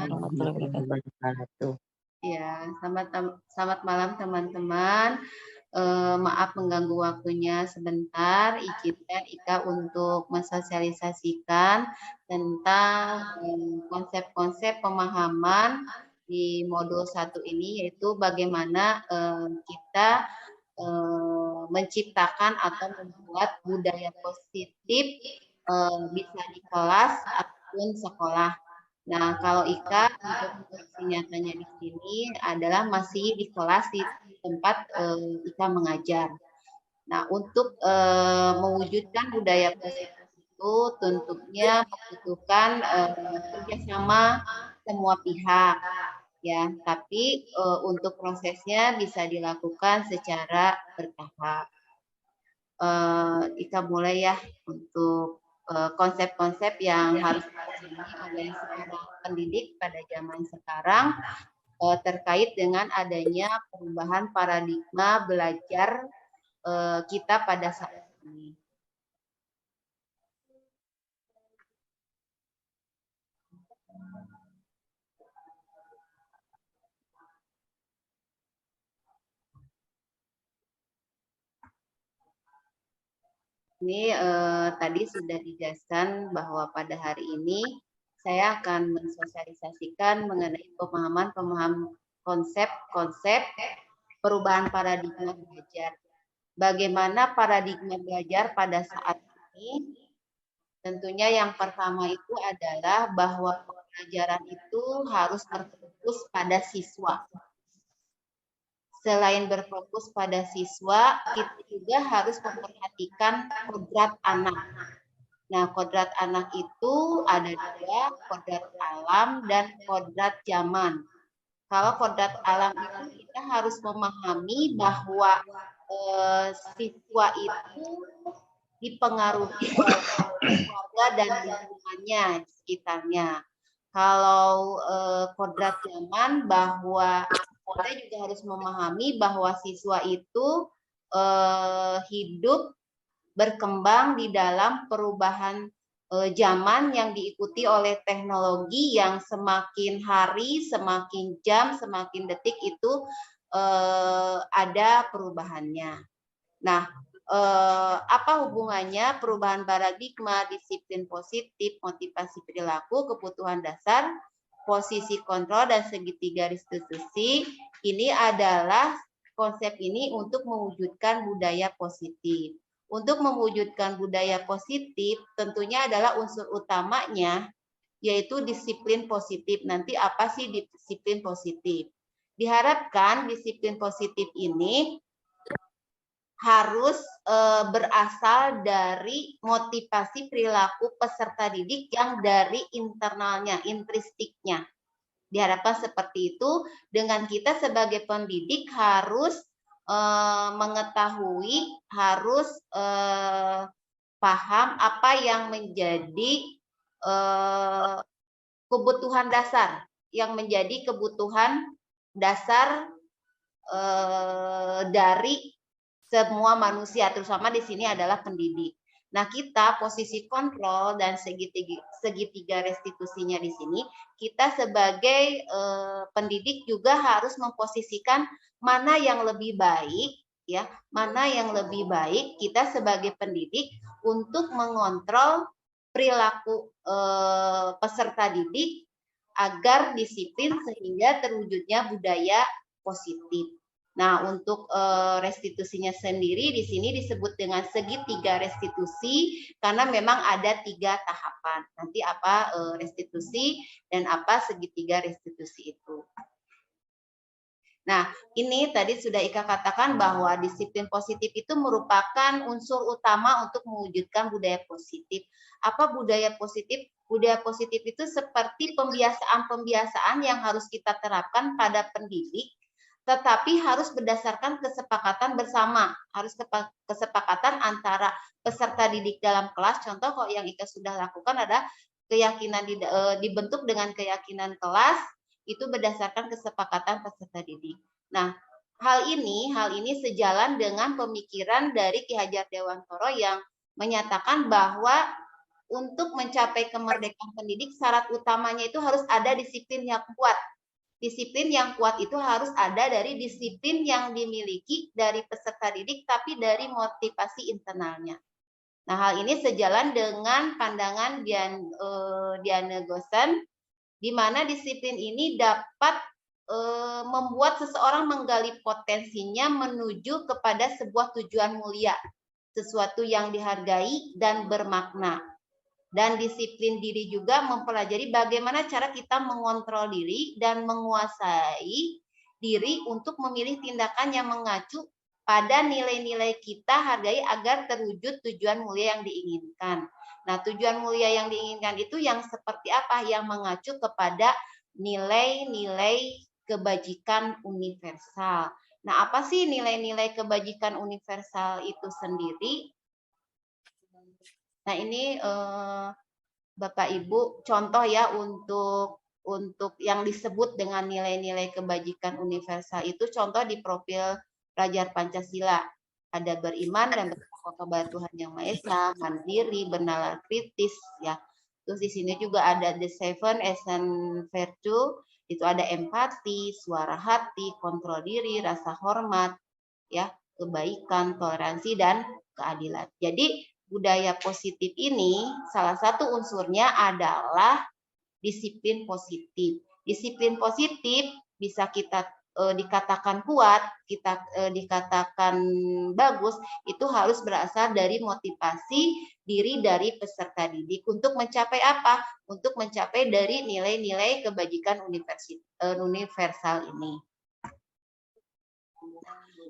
warahmatullahi wabarakatuh. wabarakatuh. Ya, selamat malam teman-teman. Maaf mengganggu waktunya sebentar. Izinkan Ika untuk mensosialisasikan tentang konsep-konsep pemahaman di modul 1 ini, yaitu bagaimana kita menciptakan atau membuat budaya positif bisa di kelas ataupun sekolah. Nah, kalau Ika untuk kondisi nyatanya di sini adalah masih di kelas di tempat Ika mengajar. Nah, untuk mewujudkan budaya positif itu tentunya membutuhkan kerjasama semua pihak, ya. Tapi untuk prosesnya bisa dilakukan secara bertahap. Ika mulai ya untuk konsep-konsep yang harus dipahami oleh seorang pendidik pada zaman sekarang terkait dengan adanya perubahan paradigma belajar kita pada saat ini. Ini tadi sudah dijelaskan bahwa pada hari ini saya akan mensosialisasikan mengenai pemahaman konsep-konsep perubahan paradigma belajar. Bagaimana paradigma belajar pada saat ini? Tentunya yang pertama itu adalah bahwa pembelajaran itu harus berfokus pada siswa. Selain berfokus pada siswa, kita juga harus memperhatikan kodrat anak. Nah, kodrat anak itu ada dua, kodrat alam dan kodrat zaman. Kalau kodrat alam itu kita harus memahami bahwa siswa itu dipengaruhi oleh keluarga dan lingkungannya sekitarnya. Kalau kodrat zaman bahwa kita juga harus memahami bahwa siswa itu hidup berkembang di dalam perubahan zaman yang diikuti oleh teknologi yang semakin hari, semakin jam, semakin detik itu ada perubahannya. Nah, apa hubungannya perubahan paradigma, disiplin positif, motivasi perilaku, kebutuhan dasar, posisi kontrol, dan segitiga restitusi? Ini adalah konsep ini untuk mewujudkan budaya positif. Untuk mewujudkan budaya positif, tentunya adalah unsur utamanya, yaitu disiplin positif. Nanti apa sih disiplin positif? Diharapkan disiplin positif ini harus berasal dari motivasi perilaku peserta didik yang dari internalnya, intrinstiknya. Diharapkan seperti itu, dengan kita sebagai pendidik harus mengetahui, harus paham apa yang menjadi kebutuhan dasar, yang menjadi kebutuhan dasar dari semua manusia, terutama di sini adalah pendidik. Nah, kita posisi kontrol dan segitiga restitusinya di sini, kita sebagai pendidik juga harus memposisikan mana yang lebih baik, ya, mana yang lebih baik kita sebagai pendidik untuk mengontrol perilaku peserta didik agar disiplin sehingga terwujudnya budaya positif. Nah, untuk restitusinya sendiri di sini disebut dengan segitiga restitusi karena memang ada 3 tahapan. Nanti apa restitusi dan apa segitiga restitusi itu. Nah, ini tadi sudah Ika katakan bahwa disiplin positif itu merupakan unsur utama untuk mewujudkan budaya positif. Apa budaya positif? Budaya positif itu seperti pembiasaan-pembiasaan yang harus kita terapkan pada pendidik, tetapi harus berdasarkan kesepakatan bersama, harus kesepakatan antara peserta didik dalam kelas. Contoh kalau yang Ika sudah lakukan ada keyakinan dibentuk dengan keyakinan kelas, itu berdasarkan kesepakatan peserta didik. Nah, hal ini sejalan dengan pemikiran dari Ki Hajar Dewantoro yang menyatakan bahwa untuk mencapai kemerdekaan pendidik, syarat utamanya itu harus ada disiplin yang kuat. Disiplin yang kuat itu harus ada dari disiplin yang dimiliki dari peserta didik, tapi dari motivasi internalnya. Nah, hal ini sejalan dengan pandangan Diane Gosen, di mana disiplin ini dapat membuat seseorang menggali potensinya menuju kepada sebuah tujuan mulia, sesuatu yang dihargai dan bermakna. Dan disiplin diri juga mempelajari bagaimana cara kita mengontrol diri dan menguasai diri untuk memilih tindakan yang mengacu pada nilai-nilai kita hargai agar terwujud tujuan mulia yang diinginkan. Nah, tujuan mulia yang diinginkan itu yang seperti apa? Yang mengacu kepada nilai-nilai kebajikan universal. Nah, apa sih nilai-nilai kebajikan universal itu sendiri? Nah, ini Bapak Ibu contoh ya untuk yang disebut dengan nilai-nilai kebajikan universal itu contoh di profil pelajar Pancasila. Ada beriman dan bertakwa kepada Tuhan Yang Maha Esa, mandiri, bernalar kritis ya. Terus di sini juga ada the seven essential virtue, itu ada empati, suara hati, kontrol diri, rasa hormat, ya, kebaikan, toleransi dan keadilan. Jadi budaya positif ini salah satu unsurnya adalah disiplin positif. Disiplin positif bisa kita dikatakan kuat, kita dikatakan bagus, itu harus berasal dari motivasi diri dari peserta didik untuk mencapai apa? Untuk mencapai dari nilai-nilai kebajikan universal ini.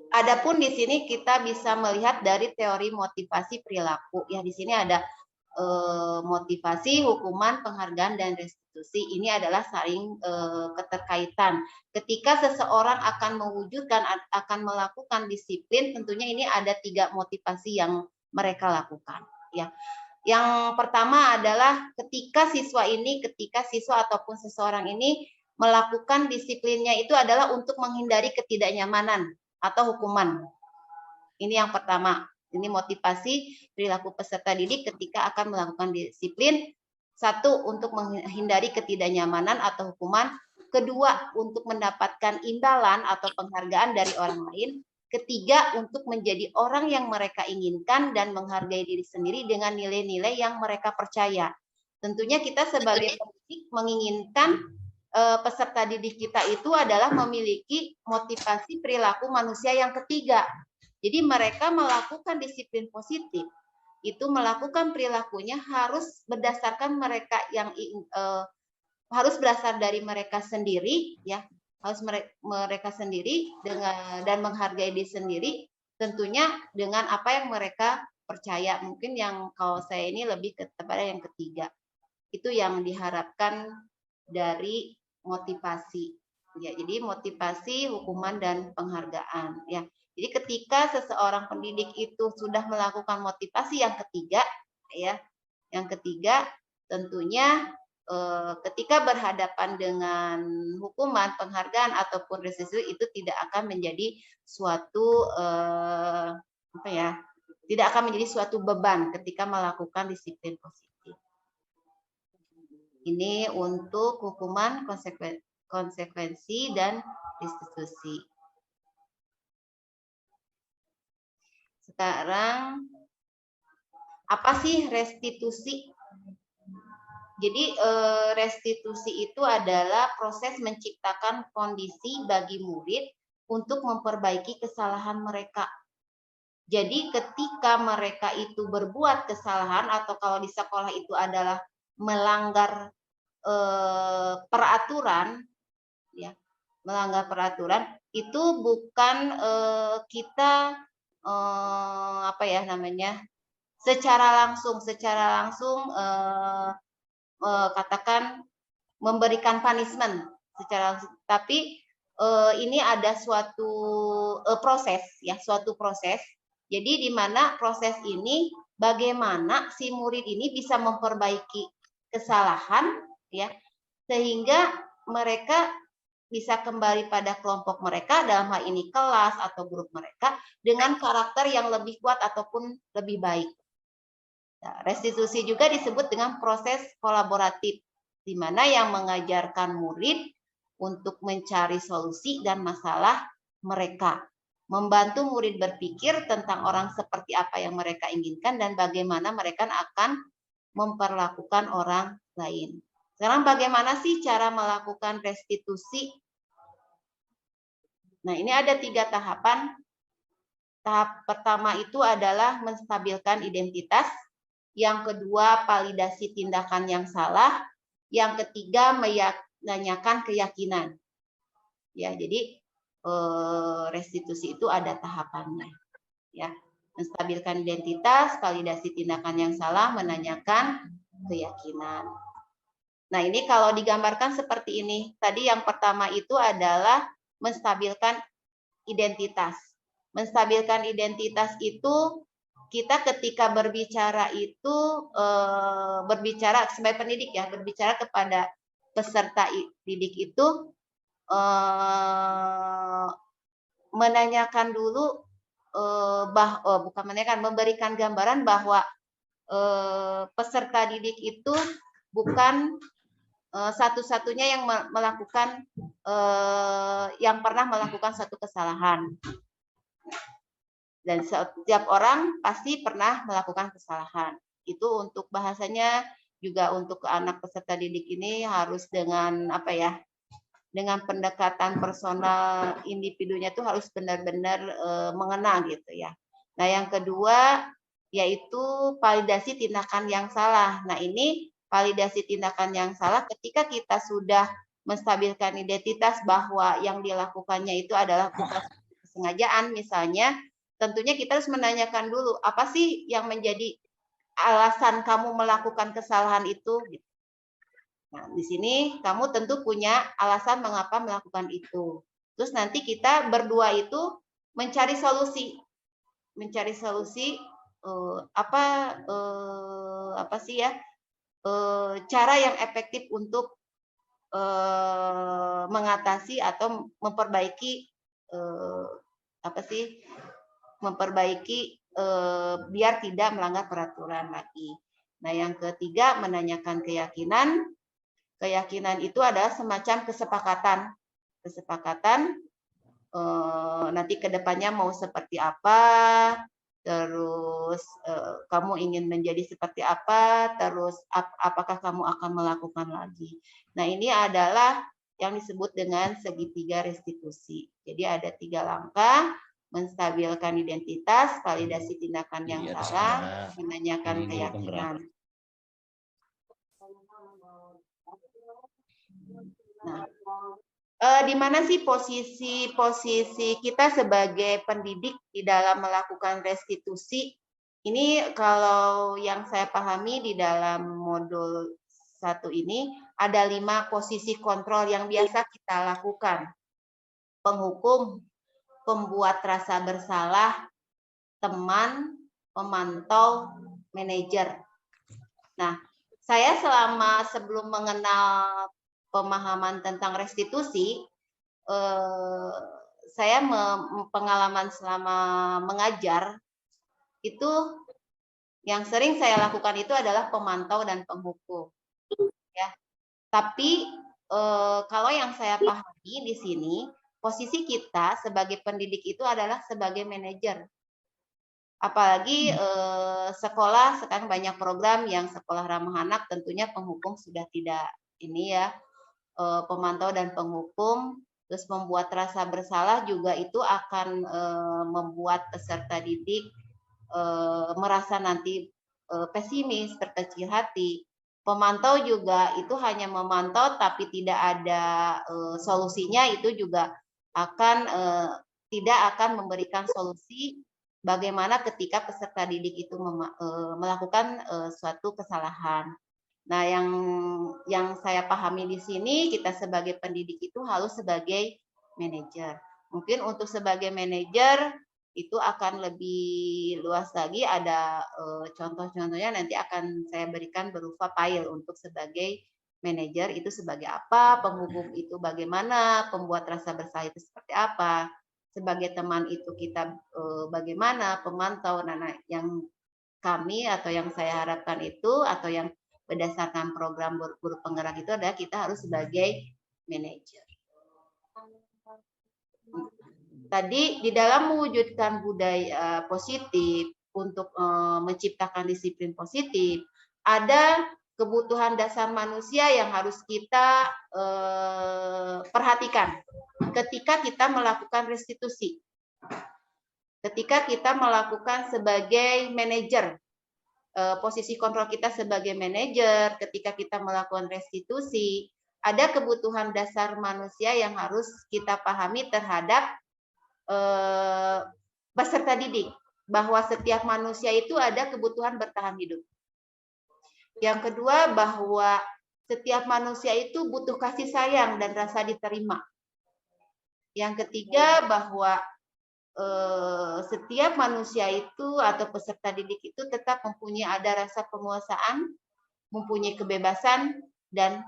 Adapun di sini kita bisa melihat dari teori motivasi perilaku. Ya, di sini ada motivasi, hukuman, penghargaan, dan restitusi. Ini adalah saling keterkaitan. Ketika seseorang akan mewujudkan, akan melakukan disiplin, tentunya ini ada 3 motivasi yang mereka lakukan. Ya, yang pertama adalah ketika siswa ataupun seseorang ini melakukan disiplinnya itu adalah untuk menghindari ketidaknyamanan atau hukuman. Ini yang pertama. Ini motivasi perilaku peserta didik ketika akan melakukan disiplin. 1, untuk menghindari ketidaknyamanan atau hukuman. 2, untuk mendapatkan imbalan atau penghargaan dari orang lain. 3, untuk menjadi orang yang mereka inginkan dan menghargai diri sendiri dengan nilai-nilai yang mereka percaya. Tentunya kita sebagai pendidik menginginkan peserta didik kita itu adalah memiliki motivasi perilaku manusia yang ketiga. Jadi mereka melakukan disiplin positif, itu melakukan perilakunya harus berdasarkan mereka yang harus berasal dari mereka sendiri, ya, harus mereka sendiri dan menghargai diri sendiri, tentunya dengan apa yang mereka percaya. Mungkin yang kalau saya ini lebih kepada yang ketiga, itu yang diharapkan dari motivasi. Ya, jadi motivasi, hukuman, dan penghargaan. Ya. Jadi ketika seseorang pendidik itu sudah melakukan motivasi yang ketiga, ya, yang ketiga tentunya ketika berhadapan dengan hukuman, penghargaan ataupun restitusi itu tidak akan menjadi suatu apa ya? Tidak akan menjadi suatu beban ketika melakukan disiplin positif. Ini untuk hukuman, konsekuensi, dan restitusi. Sekarang, apa sih restitusi? Jadi restitusi itu adalah proses menciptakan kondisi bagi murid untuk memperbaiki kesalahan mereka. Jadi ketika mereka itu berbuat kesalahan atau kalau di sekolah itu adalah melanggar peraturan, ya, melanggar peraturan itu bukan kita apa ya namanya secara langsung katakan memberikan punishment secara langsung, tapi ini ada suatu proses ya, suatu proses. Jadi di mana proses ini bagaimana si murid ini bisa memperbaiki kesalahan ya, sehingga mereka bisa kembali pada kelompok mereka, dalam hal ini kelas atau grup mereka, dengan karakter yang lebih kuat ataupun lebih baik. Nah, restitusi juga disebut dengan proses kolaboratif, di mana yang mengajarkan murid untuk mencari solusi dan masalah mereka, membantu murid berpikir tentang orang seperti apa yang mereka inginkan dan bagaimana mereka akan memperlakukan orang lain. Sekarang bagaimana sih cara melakukan restitusi? Nah, ini ada 3 tahapan. Tahap pertama itu adalah menstabilkan identitas, yang kedua validasi tindakan yang salah, yang ketiga menanyakan keyakinan. Ya, jadi restitusi itu ada tahapannya. Ya, menstabilkan identitas, validasi tindakan yang salah, menanyakan keyakinan. Nah, ini kalau digambarkan seperti ini. Tadi yang pertama itu adalah menstabilkan identitas. Menstabilkan identitas itu kita ketika berbicara itu berbicara sebagai pendidik ya, berbicara kepada peserta didik itu menanyakan dulu bukan menanyakan, memberikan gambaran bahwa peserta didik itu bukan satu-satunya yang melakukan yang pernah melakukan satu kesalahan. Dan setiap orang pasti pernah melakukan kesalahan. Itu untuk bahasanya juga untuk anak peserta didik ini harus dengan apa ya? Dengan pendekatan personal individunya itu harus benar-benar mengena gitu ya. Nah, yang kedua yaitu validasi tindakan yang salah. Nah, ini validasi tindakan yang salah ketika kita sudah menstabilkan identitas bahwa yang dilakukannya itu adalah bukan kesengajaan misalnya, tentunya kita harus menanyakan dulu, apa sih yang menjadi alasan kamu melakukan kesalahan itu? Nah, di sini kamu tentu punya alasan mengapa melakukan itu. Terus nanti kita berdua itu mencari solusi. Mencari solusi apa sih ya? Cara yang efektif untuk mengatasi atau memperbaiki apa sih? Memperbaiki biar tidak melanggar peraturan lagi. Nah, yang ketiga menanyakan keyakinan. Keyakinan itu adalah semacam kesepakatan. Kesepakatan nanti ke depannya mau seperti apa, terus kamu ingin menjadi seperti apa, terus apakah kamu akan melakukan lagi. Nah, ini adalah yang disebut dengan segitiga restitusi. Jadi ada 3 langkah, menstabilkan identitas, validasi tindakan yang salah, menanyakan keyakinan. Nah, di mana sih posisi kita sebagai pendidik di dalam melakukan restitusi? Ini kalau yang saya pahami di dalam modul 1 ini ada 5 posisi kontrol yang biasa kita lakukan. Penghukum, pembuat rasa bersalah, teman, pemantau, manajer. Nah, saya sebelum mengenal pemahaman tentang restitusi, saya pengalaman selama mengajar itu yang sering saya lakukan itu adalah pemantau dan penghukum. Ya, tapi kalau yang saya pahami di sini posisi kita sebagai pendidik itu adalah sebagai manajer. Apalagi sekolah sekarang banyak program yang sekolah ramah anak, tentunya penghukum sudah tidak ini ya, pemantau dan penghukum, terus membuat rasa bersalah juga itu akan membuat peserta didik merasa nanti pesimis, berkecil hati. Pemantau juga itu hanya memantau tapi tidak ada solusinya, itu juga akan tidak akan memberikan solusi bagaimana ketika peserta didik itu melakukan suatu kesalahan. Nah, yang saya pahami di sini, kita sebagai pendidik itu harus sebagai manajer. Mungkin untuk sebagai manajer itu akan lebih luas lagi, ada contoh-contohnya nanti akan saya berikan berupa file untuk sebagai manajer itu sebagai apa, penghukum itu bagaimana, pembuat rasa bersalah itu seperti apa, sebagai teman itu kita bagaimana, pemantau, yang kami atau yang saya harapkan itu atau yang berdasarkan program guru penggerak itu adalah kita harus sebagai manajer. Tadi di dalam mewujudkan budaya positif untuk menciptakan disiplin positif, ada kebutuhan dasar manusia yang harus kita perhatikan ketika kita melakukan restitusi. Ketika kita melakukan sebagai manajer, posisi kontrol kita sebagai manajer, ketika kita melakukan restitusi, ada kebutuhan dasar manusia yang harus kita pahami terhadap peserta didik, bahwa setiap manusia itu ada kebutuhan bertahan hidup. Yang kedua, bahwa setiap manusia itu butuh kasih sayang dan rasa diterima. Yang ketiga, bahwa setiap manusia itu atau peserta didik itu tetap mempunyai ada rasa penguasaan, mempunyai kebebasan dan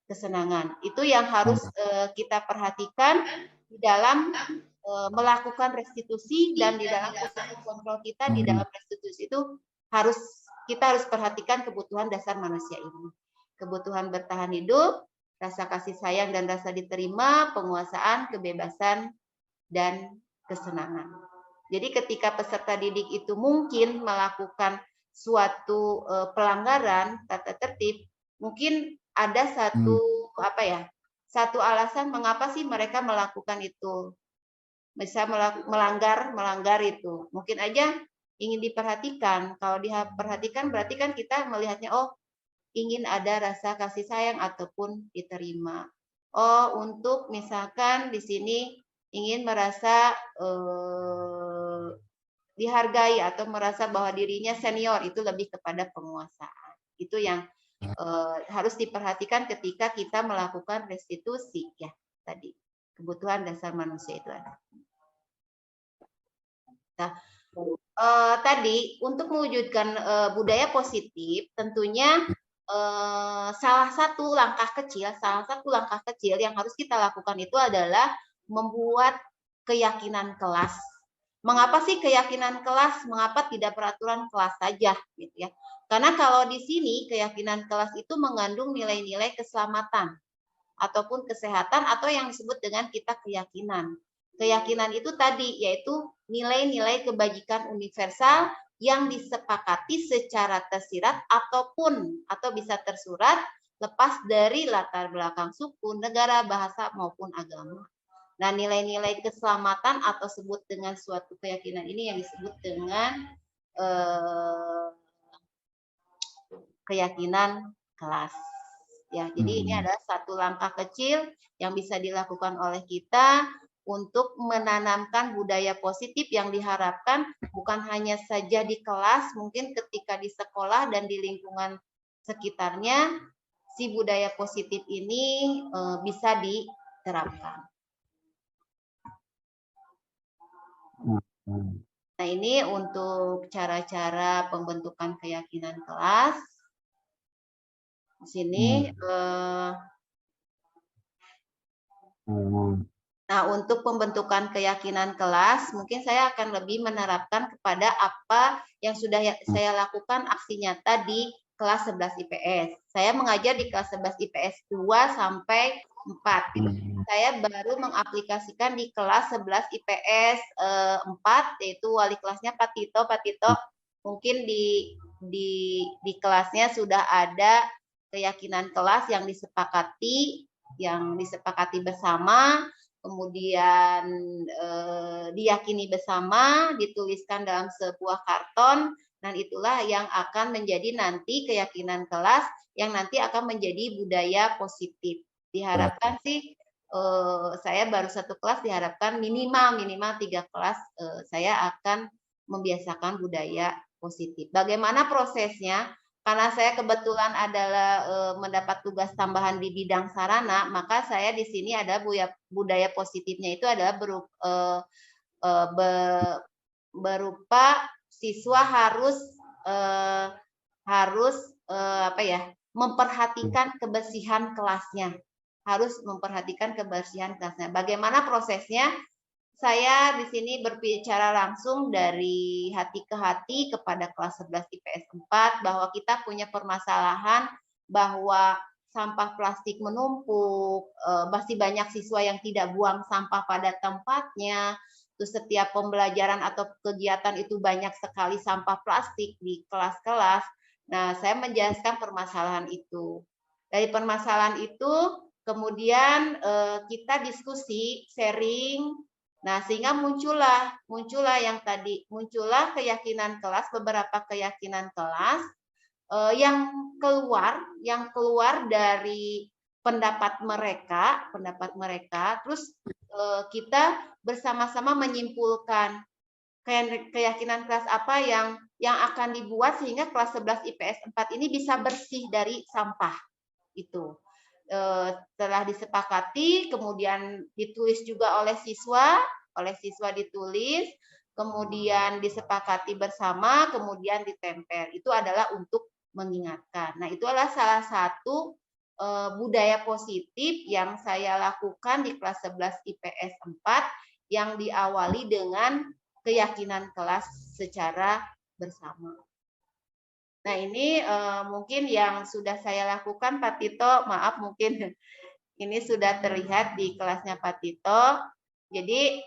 kesenangan. Itu yang harus kita perhatikan di dalam melakukan restitusi, dan di dalam posisi kontrol kita di dalam restitusi itu kita harus perhatikan kebutuhan dasar manusia ini. Kebutuhan bertahan hidup, rasa kasih sayang dan rasa diterima, penguasaan, kebebasan, dan kesenangan. Jadi ketika peserta didik itu mungkin melakukan suatu pelanggaran tata tertib, mungkin ada satu alasan mengapa sih mereka melakukan itu. Bisa melanggar itu. Mungkin aja ingin diperhatikan. Kalau diperhatikan berarti kan kita melihatnya, oh, ingin ada rasa kasih sayang ataupun diterima. Oh, untuk misalkan di sini ingin merasa dihargai atau merasa bahwa dirinya senior, itu lebih kepada penguasaan. Itu yang harus diperhatikan ketika kita melakukan restitusi, ya, tadi. Kebutuhan dasar manusia itu ada. Nah, tadi untuk mewujudkan budaya positif, tentunya salah satu langkah kecil yang harus kita lakukan itu adalah membuat keyakinan kelas. Mengapa sih keyakinan kelas? Mengapa tidak peraturan kelas saja, gitu ya? Karena kalau di sini keyakinan kelas itu mengandung nilai-nilai keselamatan ataupun kesehatan atau yang disebut dengan kita keyakinan. Keyakinan itu tadi yaitu nilai-nilai kebajikan universal yang disepakati secara tersirat atau bisa tersurat lepas dari latar belakang suku, negara, bahasa maupun agama. Nah, nilai-nilai keselamatan atau sebut dengan suatu keyakinan ini yang disebut dengan keyakinan kelas. Ya, jadi ini adalah satu langkah kecil yang bisa dilakukan oleh kita untuk menanamkan budaya positif yang diharapkan bukan hanya saja di kelas, mungkin ketika di sekolah dan di lingkungan sekitarnya, si budaya positif ini bisa diterapkan. Nah, ini untuk cara-cara pembentukan keyakinan kelas. Di sini nah, untuk pembentukan keyakinan kelas, mungkin saya akan lebih menerapkan kepada apa yang sudah saya lakukan aksi nyata di kelas 11 IPS. Saya mengajar di kelas 11 IPS 2 sampai 4. Saya baru mengaplikasikan di kelas 11 IPS 4, yaitu wali kelasnya Pak Tito. Pak Tito mungkin di kelasnya sudah ada keyakinan kelas yang disepakati bersama, kemudian diyakini bersama, dituliskan dalam sebuah karton, dan itulah yang akan menjadi nanti keyakinan kelas yang nanti akan menjadi budaya positif. Diharapkan sih saya baru satu kelas, diharapkan minimal 3 kelas saya akan membiasakan budaya positif. Bagaimana prosesnya? Karena saya kebetulan adalah mendapat tugas tambahan di bidang sarana, maka saya di sini ada budaya positifnya itu adalah berupa siswa harus memperhatikan kebersihan kelasnya. Harus memperhatikan kebersihan kelasnya. Bagaimana prosesnya? saya di sini berbicara langsung dari hati ke hati kepada kelas 11 IPS 4 bahwa kita punya permasalahan bahwa sampah plastik menumpuk, masih banyak siswa yang tidak buang sampah pada tempatnya, terus setiap pembelajaran atau kegiatan itu banyak sekali sampah plastik di kelas-kelas. Nah, saya menjelaskan permasalahan itu. Dari permasalahan itu, kemudian kita diskusi, sharing. Nah, sehingga muncullah yang tadi, muncullah keyakinan kelas, beberapa keyakinan kelas yang keluar dari pendapat mereka, terus kita bersama-sama menyimpulkan keyakinan kelas apa yang akan dibuat sehingga kelas 11 IPS 4 ini bisa bersih dari sampah itu. Telah disepakati, kemudian ditulis juga oleh siswa ditulis, kemudian disepakati bersama, kemudian ditempel. Itu adalah untuk mengingatkan. Nah, itu adalah salah satu budaya positif yang saya lakukan di kelas 11 IPS 4 yang diawali dengan keyakinan kelas secara bersama. Nah, ini mungkin yang sudah saya lakukan, Pak Tito. Maaf, mungkin ini sudah terlihat di kelasnya Pak Tito. Jadi,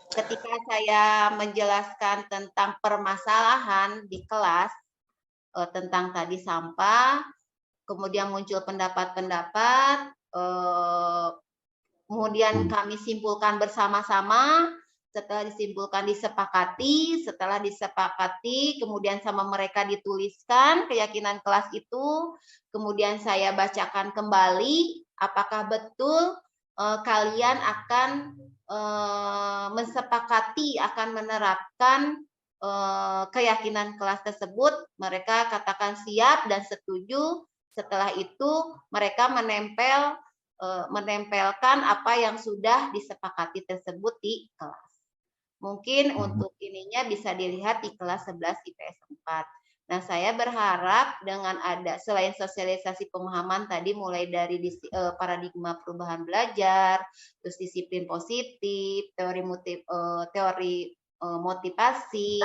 ketika saya menjelaskan tentang permasalahan di kelas, tentang tadi sampah, kemudian muncul pendapat-pendapat, kemudian kami simpulkan bersama-sama, setelah disepakati, kemudian sama mereka dituliskan keyakinan kelas itu, kemudian saya bacakan kembali, apakah betul kalian akan mensepakati akan menerapkan keyakinan kelas tersebut, mereka katakan siap dan setuju. Setelah itu mereka menempelkan apa yang sudah disepakati tersebut di kelas. Mungkin untuk ininya bisa dilihat di kelas 11 IPS 4. Nah, saya berharap dengan ada selain sosialisasi pemahaman tadi mulai dari paradigma perubahan belajar, terus disiplin positif, teori motivasi,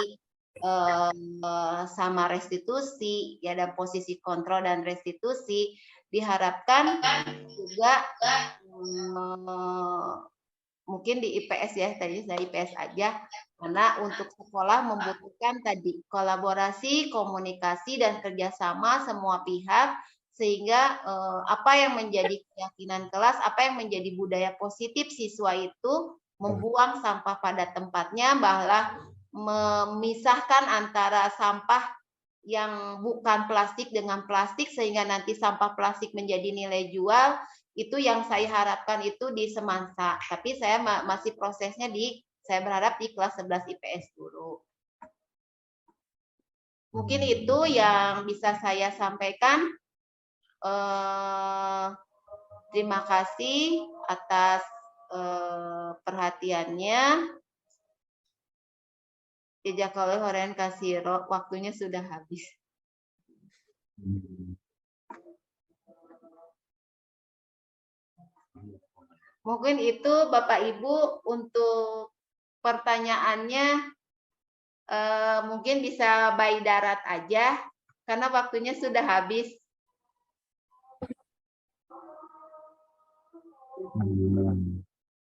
sama restitusi, ya, dan posisi kontrol dan restitusi, diharapkan juga mungkin di IPS ya, tadi saya IPS aja, karena untuk sekolah membutuhkan tadi kolaborasi, komunikasi, dan kerjasama semua pihak, sehingga apa yang menjadi keyakinan kelas, apa yang menjadi budaya positif siswa itu membuang sampah pada tempatnya, bahwa memisahkan antara sampah yang bukan plastik dengan plastik, sehingga nanti sampah plastik menjadi nilai jual. Itu yang saya harapkan itu di Semansa. Tapi saya masih prosesnya saya berharap di kelas 11 IPS dulu. Mungkin itu yang bisa saya sampaikan. Terima kasih atas perhatiannya. Jazakallahu khairan katsira, waktunya sudah habis. Mungkin itu Bapak Ibu untuk pertanyaannya, mungkin bisa by darat aja karena waktunya sudah habis.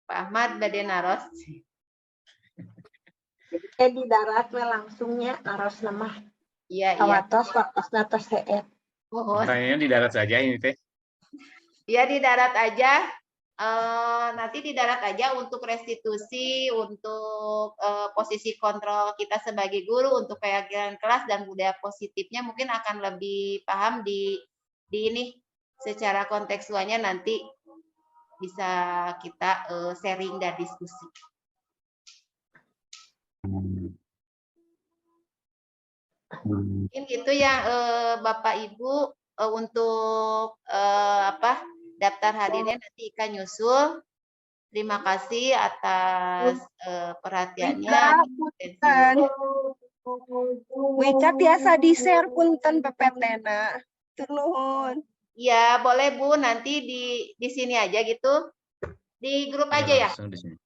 Pak Ahmad Bade naros. Di darat langsungnya naros nama. Iya, iya. Awatos waktu natos heet. Pertanyaannya di darat saja ini teh. Iya, di darat aja. Nanti di darat aja untuk restitusi, untuk posisi kontrol kita sebagai guru, untuk keyakinan kelas dan budaya positifnya mungkin akan lebih paham di ini secara kontekstualnya, nanti bisa kita sharing dan diskusi. Mungkin itu ya Bapak Ibu untuk daftar hadirnya nanti Ika nyusul. Terima kasih atas perhatiannya. Wicca biasa di-share punten PPT-na. Turun. Iya, boleh Bu, nanti di sini aja gitu. Di grup aja ya. Langsung di sini.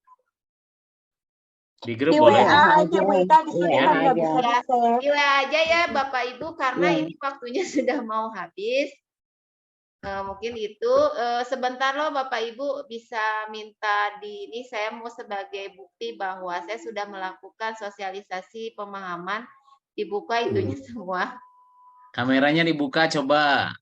Di grup Di boleh. WA aja Bu Ika, di sini WA kan nggak aja. bisa di-share. Di WA aja ya Bapak Ibu karena Ya. ini waktunya sudah mau habis. Mungkin itu sebentar loh Bapak Ibu bisa minta ini saya mau sebagai bukti bahwa saya sudah melakukan sosialisasi pemahaman dibuka itunya semua. Kameranya dibuka coba.